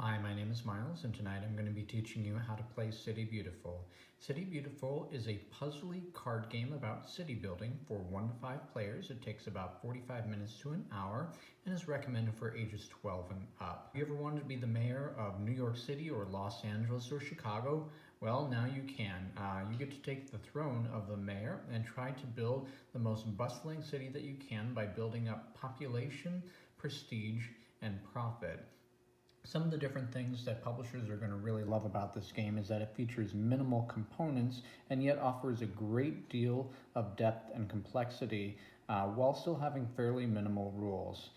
Hi, my name is Miles, and tonight I'm going to be teaching you how to play City Beautiful. City Beautiful is a puzzly card game about city building for 1 to 5 players. It takes about 45 minutes to an hour and is recommended for ages 12 and up. If you ever wanted to be the mayor of New York City or Los Angeles or Chicago, well, now you can. You get to take the throne of the mayor and try to build the most bustling city that you can by building up population, prestige, and profit. Some of the different things that publishers are going to really love about this game is that it features minimal components and yet offers a great deal of depth and complexity while still having fairly minimal rules.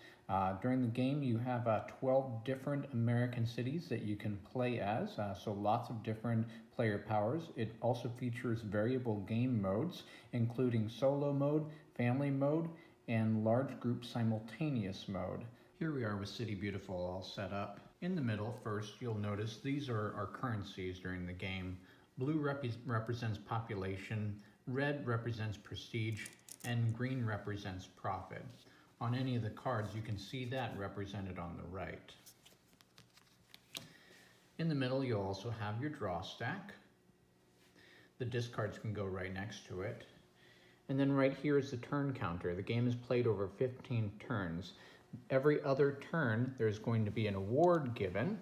During the game, you have 12 different American cities that you can play as, so lots of different player powers. It also features variable game modes, including solo mode, family mode, and large group simultaneous mode. Here we are with City Beautiful all set up. In the middle, first, you'll notice these are our currencies during the game. Blue represents population, red represents prestige, and green represents profit. On any of the cards, you can see that represented on the right. In the middle, you'll also have your draw stack. The discards can go right next to it. And then right here is the turn counter. The game is played over 15 turns. Every other turn, there's going to be an award given,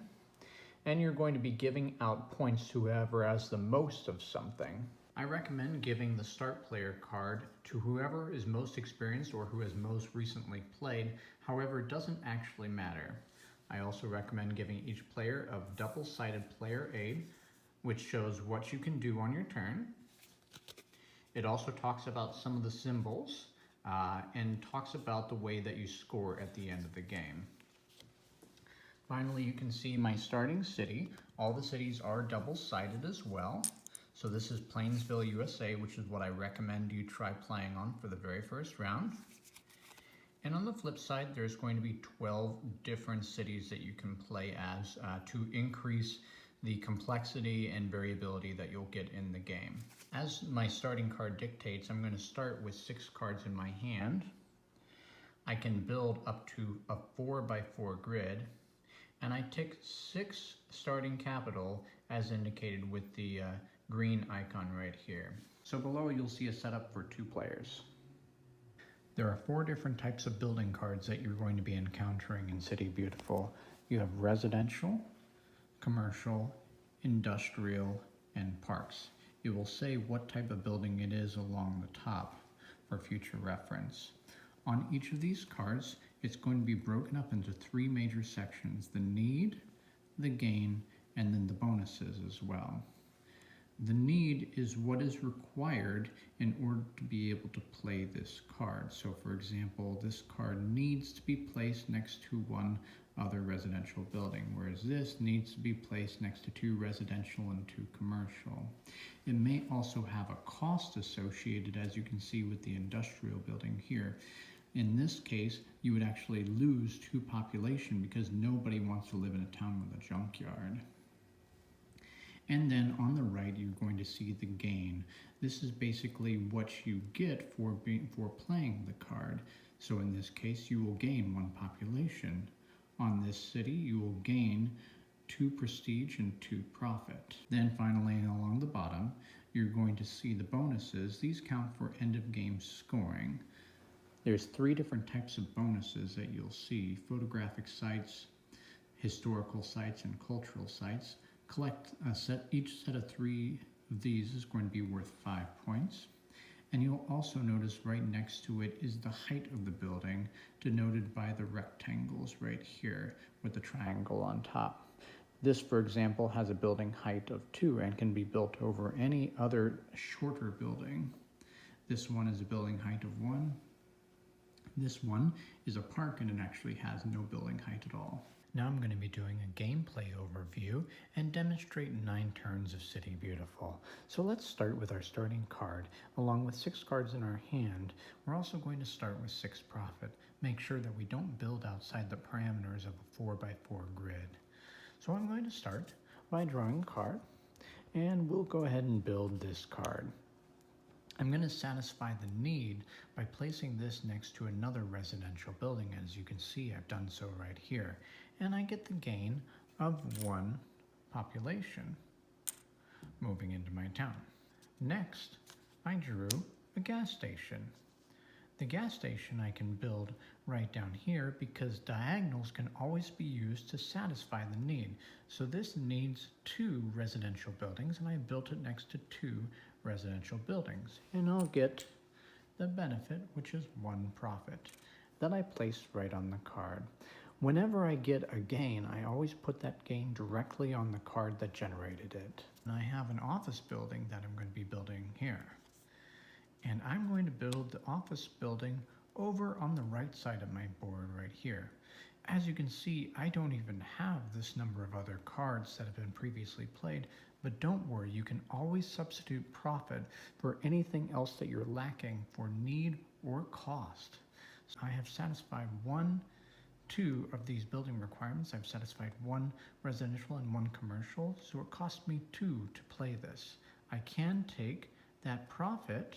and you're going to be giving out points to whoever has the most of something. I recommend giving the start player card to whoever is most experienced or who has most recently played. However, it doesn't actually matter. I also recommend giving each player a double-sided player aid, which shows what you can do on your turn. It also talks about some of the symbols and talks about the way that you score at the end of the game. Finally, you can see my starting city. All the cities are double-sided as well. So this is Plainsville, USA, which is what I recommend you try playing on for the very first round. And on the flip side, there's going to be 12 different cities that you can play as to increase the complexity and variability that you'll get in the game. As my starting card dictates, I'm going to start with 6 cards in my hand. I can build up to a 4x4 grid, and I tick 6 starting capital as indicated with the green icon right here. So below you'll see a setup for 2 players. There are 4 different types of building cards that you're going to be encountering in City Beautiful. You have residential, commercial, industrial, and parks. It will say what type of building it is along the top for future reference. On each of these cards, it's going to be broken up into 3 major sections: the need, the gain, and then the bonuses as well. The need is what is required in order to be able to play this card. So for example, this card needs to be placed next to 1 other residential building, whereas this needs to be placed next to 2 residential and 2 commercial. It may also have a cost associated, as you can see with the industrial building here. In this case, you would actually lose 2 population because nobody wants to live in a town with a junkyard. And then on the right, you're going to see the gain. This is basically what you get for playing the card. So in this case, you will gain 1 population. On this city, you will gain 2 prestige and 2 profit. Then finally, along the bottom, you're going to see the bonuses. These count for end of game scoring. There's 3 different types of bonuses that you'll see: photographic sites, historical sites, and cultural sites. Collect each set of 3 of these is going to be worth 5 points. And you'll also notice right next to it is the height of the building, denoted by the rectangles right here with the triangle on top. This, for example, has a building height of 2 and can be built over any other shorter building. This one is a building height of 1. This one is a park and it actually has no building height at all. Now I'm going to be doing a gameplay overview and demonstrate 9 turns of City Beautiful. So let's start with our starting card. Along with 6 cards in our hand, we're also going to start with 6 profit. Make sure that we don't build outside the parameters of a 4x4 grid. So I'm going to start by drawing a card, and we'll go ahead and build this card. I'm going to satisfy the need by placing this next to another residential building. As you can see, I've done so right here. And I get the gain of 1 population moving into my town. Next, I drew a gas station. The gas station I can build right down here because diagonals can always be used to satisfy the need. So this needs 2 residential buildings, and I built it next to 2 residential buildings. And I'll get the benefit, which is 1 profit, that I placed right on the card. Whenever I get a gain, I always put that gain directly on the card that generated it. And I have an office building that I'm going to be building here. And I'm going to build the office building over on the right side of my board right here. As you can see, I don't even have this number of other cards that have been previously played, but don't worry, you can always substitute profit for anything else that you're lacking for need or cost. So I have satisfied 2 of these building requirements. I've satisfied 1 residential and 1 commercial, so it cost me 2 to play this. I can take that profit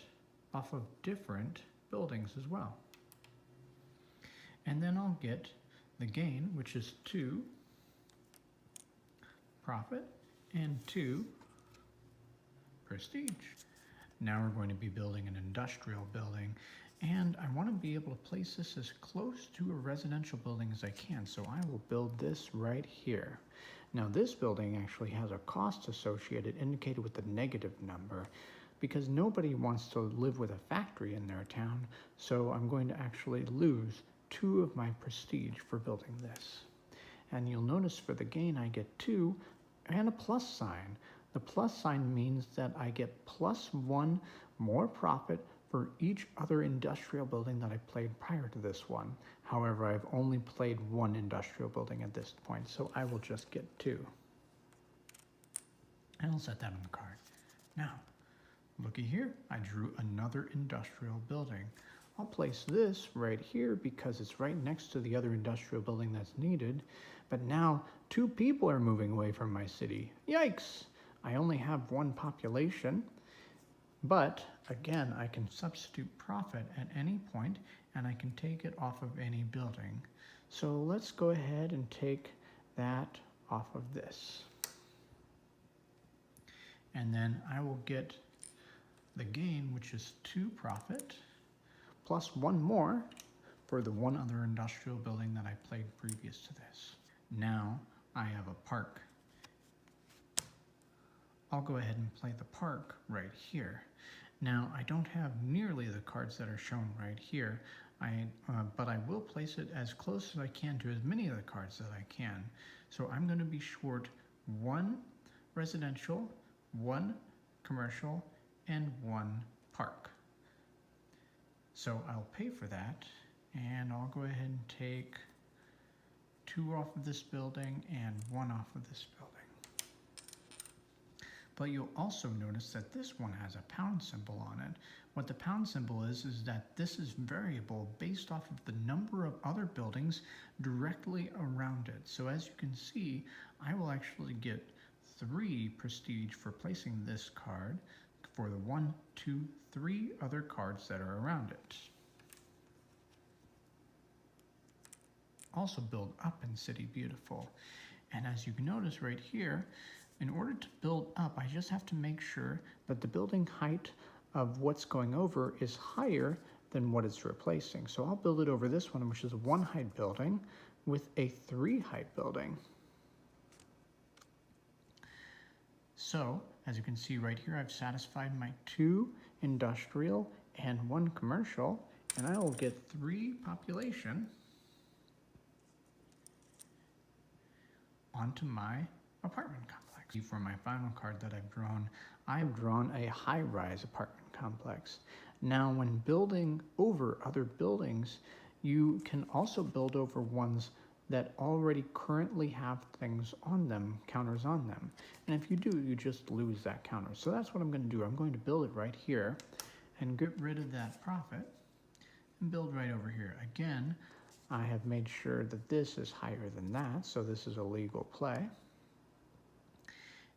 off of different buildings as well. And then I'll get the gain, which is 2 profit and 2 prestige. Now we're going to be building an industrial building, and I want to be able to place this as close to a residential building as I can, so I will build this right here. Now this building actually has a cost associated indicated with the negative number, because nobody wants to live with a factory in their town, so I'm going to actually lose 2 of my prestige for building this. And you'll notice for the gain I get 2 and a plus sign. The plus sign means that I get +1 more profit for each other industrial building that I played prior to this one. However, I've only played 1 industrial building at this point, so I will just get 2. And I'll set that on the card. Now, looky here, I drew another industrial building. I'll place this right here because it's right next to the other industrial building that's needed. But now 2 people are moving away from my city. Yikes! I only have 1 population. But again, I can substitute profit at any point and I can take it off of any building. So let's go ahead and take that off of this. And then I will get the gain, which is 2 profit, plus 1 more for the 1 other industrial building that I played previous to this. Now I have a park. I'll go ahead and play the park right here. Now I don't have nearly the cards that are shown right here, but I will place it as close as I can to as many of the cards that I can. So I'm going to be short 1 residential, 1 commercial, and 1 park. So I'll pay for that, and I'll go ahead and take 2 off of this building and 1 off of this building. But you'll also notice that this one has a pound symbol on it. What the pound symbol is that this is variable based off of the number of other buildings directly around it. So as you can see, I will actually get 3 prestige for placing this card for the 1, 2, 3 other cards that are around it. Also build up in City Beautiful. And as you can notice right here, in order to build up, I just have to make sure that the building height of what's going over is higher than what it's replacing. So I'll build it over this one, which is a 1 height building with a 3 height building. So, as you can see right here, I've satisfied my 2 industrial and 1 commercial, and I will get 3 population onto my apartment complex. For my final card that I've drawn a high-rise apartment complex. Now, when building over other buildings, you can also build over ones that already currently have things on them, counters on them. And if you do, you just lose that counter. So that's what I'm going to do. I'm going to build it right here and get rid of that profit and build right over here. Again, I have made sure that this is higher than that, so this is a legal play.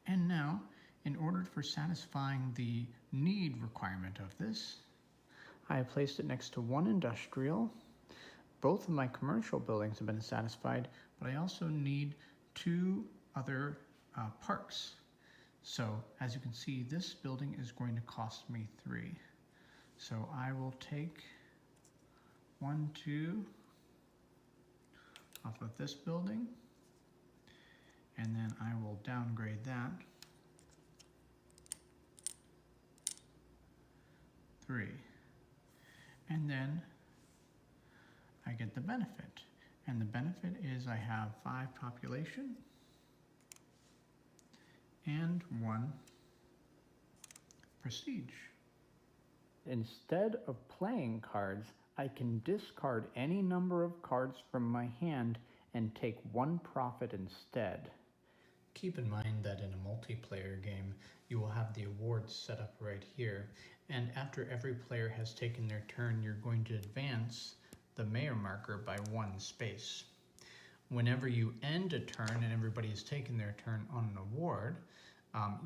And now, in order for satisfying the need requirement of this, I have placed it next to 1 industrial. Both of my commercial buildings have been satisfied, but I also need 2 other parks. So as you can see, this building is going to cost me 3. So I will take 1, 2 off of this building, and then I will downgrade that 3. And then I get the benefit. And the benefit is I have 5 population and 1 prestige. Instead of playing cards, I can discard any number of cards from my hand and take 1 profit instead. Keep in mind that in a multiplayer game, you will have the awards set up right here, and after every player has taken their turn, you're going to advance the mayor marker by 1 space. Whenever you end a turn and everybody has taken their turn on an award,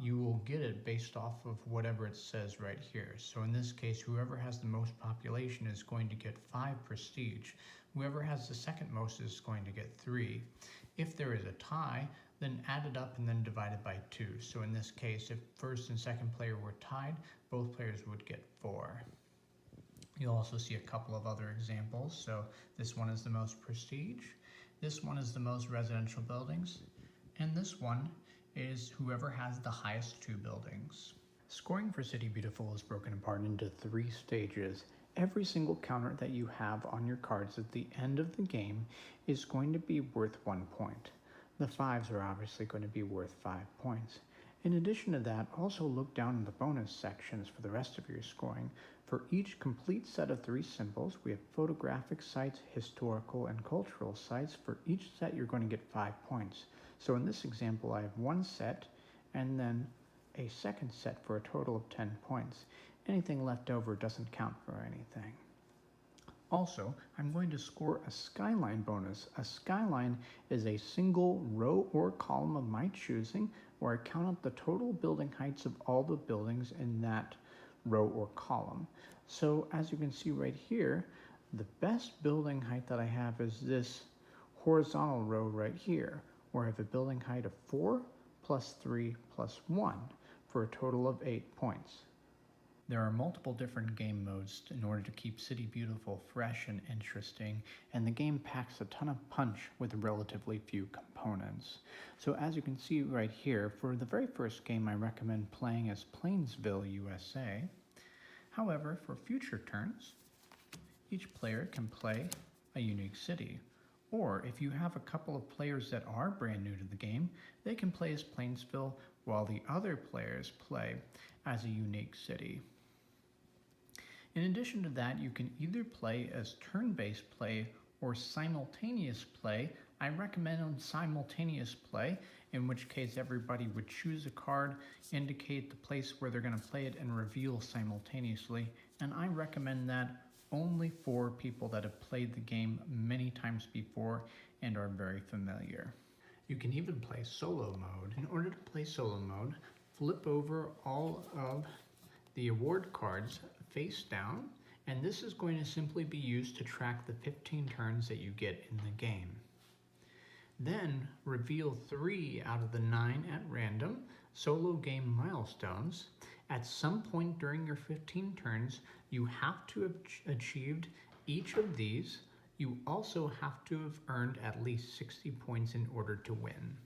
you will get it based off of whatever it says right here. So in this case, whoever has the most population is going to get 5 prestige. Whoever has the second most is going to get 3. If there is a tie, then add it up and then divide it by 2. So in this case, if first and second player were tied, both players would get 4. You'll also see a couple of other examples. So this one is the most prestige, this one is the most residential buildings, and this one is whoever has the highest 2 buildings. Scoring for City Beautiful is broken apart into 3 stages. Every single counter that you have on your cards at the end of the game is going to be worth 1 point. The 5s are obviously going to be worth 5 points. In addition to that, also look down in the bonus sections for the rest of your scoring. For each complete set of 3 symbols, we have photographic sites, historical, and cultural sites. For each set, you're going to get 5 points. So in this example, I have 1 set and then a second set for a total of 10 points. Anything left over doesn't count for anything. Also, I'm going to score a skyline bonus. A skyline is a single row or column of my choosing where I count up the total building heights of all the buildings in that row or column. So as you can see right here, the best building height that I have is this horizontal row right here, where I have a building height of 4 plus 3 plus 1 for a total of 8 points. There are multiple different game modes in order to keep City Beautiful fresh and interesting, and the game packs a ton of punch with relatively few components. So as you can see right here, for the very first game I recommend playing as Plainsville, USA. However, for future turns, each player can play a unique city. Or if you have a couple of players that are brand new to the game, they can play as Plainsville while the other players play as a unique city. In addition to that, you can either play as turn-based play or simultaneous play. I recommend on simultaneous play, in which case everybody would choose a card, indicate the place where they're going to play it, and reveal simultaneously. And I recommend that only for people that have played the game many times before and are very familiar. You can even play solo mode. In order to play solo mode, flip over all of the award cards face down, and this is going to simply be used to track the 15 turns that you get in the game. Then reveal 3 out of the 9 at random solo game milestones. At some point during your 15 turns, you have to have achieved each of these. You also have to have earned at least 60 points in order to win.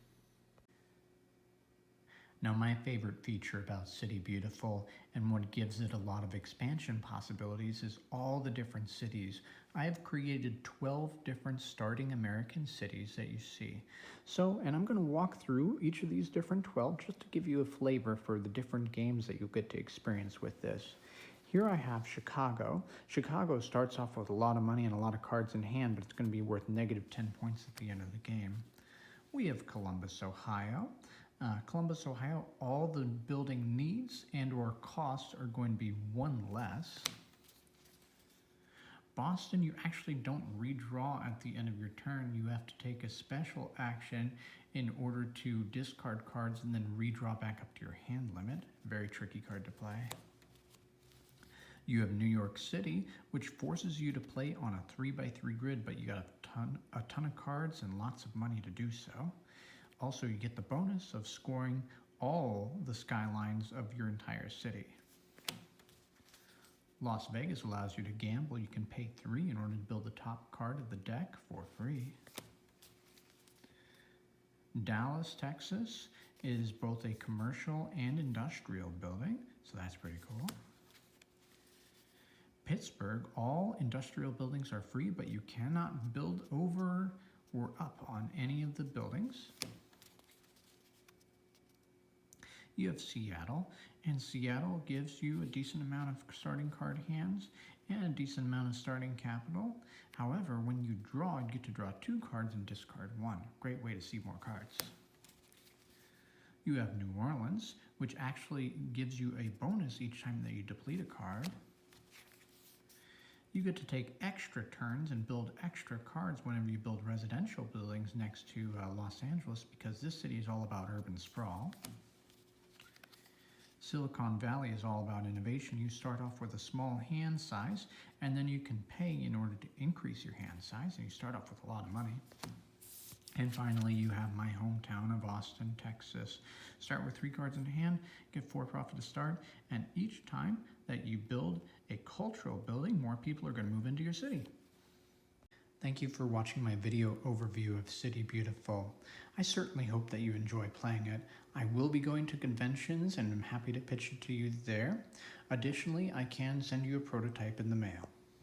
Now, my favorite feature about City Beautiful and what gives it a lot of expansion possibilities is all the different cities. I have created 12 different starting American cities that you see. So, and I'm going to walk through each of these different 12 just to give you a flavor for the different games that you'll get to experience with this. Here I have Chicago. Chicago starts off with a lot of money and a lot of cards in hand, but it's going to be worth negative 10 points at the end of the game. We have Columbus, Ohio. Columbus, Ohio, all the building needs and or costs are going to be 1 less. Boston, you actually don't redraw at the end of your turn. You have to take a special action in order to discard cards and then redraw back up to your hand limit. Very tricky card to play. You have New York City, which forces you to play on a 3x3 grid, but you got a ton of cards and lots of money to do so. Also, you get the bonus of scoring all the skylines of your entire city. Las Vegas allows you to gamble. You can pay 3 in order to build the top card of the deck for free. Dallas, Texas is both a commercial and industrial building, so that's pretty cool. Pittsburgh, all industrial buildings are free, but you cannot build over or up on any of the buildings. You have Seattle, and Seattle gives you a decent amount of starting card hands and a decent amount of starting capital. However, when you draw, you get to draw 2 cards and discard 1. Great way to see more cards. You have New Orleans, which actually gives you a bonus each time that you deplete a card. You get to take extra turns and build extra cards whenever you build residential buildings next to Los Angeles, because this city is all about urban sprawl. Silicon Valley is all about innovation. You start off with a small hand size, and then you can pay in order to increase your hand size, and you start off with a lot of money. And finally, you have my hometown of Austin, Texas. Start with 3 cards in hand, get 4 profit to start, and each time that you build a cultural building, more people are going to move into your city. Thank you for watching my video overview of City Beautiful. I certainly hope that you enjoy playing it. I will be going to conventions and I'm happy to pitch it to you there. Additionally, I can send you a prototype in the mail.